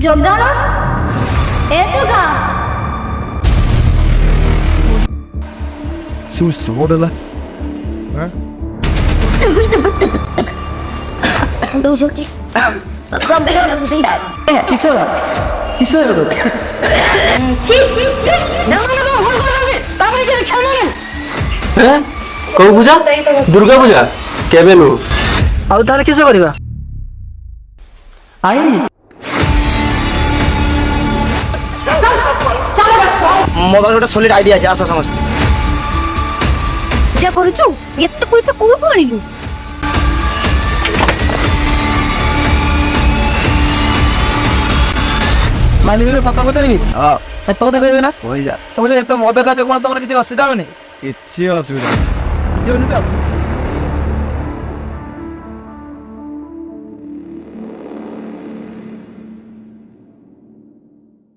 জগা এ জগা Susto, orala. Ha? Dusuk-ci. কিসের হলো? ছি না ভুল করবে তারপরে যে খেলা না হ্যাঁ কোন পূজা দুর্গা পূজা কেবে নু ଆଉ ତାହେଲେ କିସ କରିବା ଆଇ ମୋ ପାଖରେ ଗୋଟେ ସଲିଡ୍ ଆଇଡିଆ ଅଛି ଆସ ସମସ୍ତେ যা করছু এতে পয়সা কোথা আনিলু ମାଲିକର ସତ କଥା ନେବି ସତ କଥା କହିବେ ନା কই যা ତମେ ଏତେ ମଦ ଖାଉଛ କଣ ତମର କିଛି ଅସୁବିଧା ହବନି কিচ্ছু অসুবিধা କିଛି ହଉନି ତ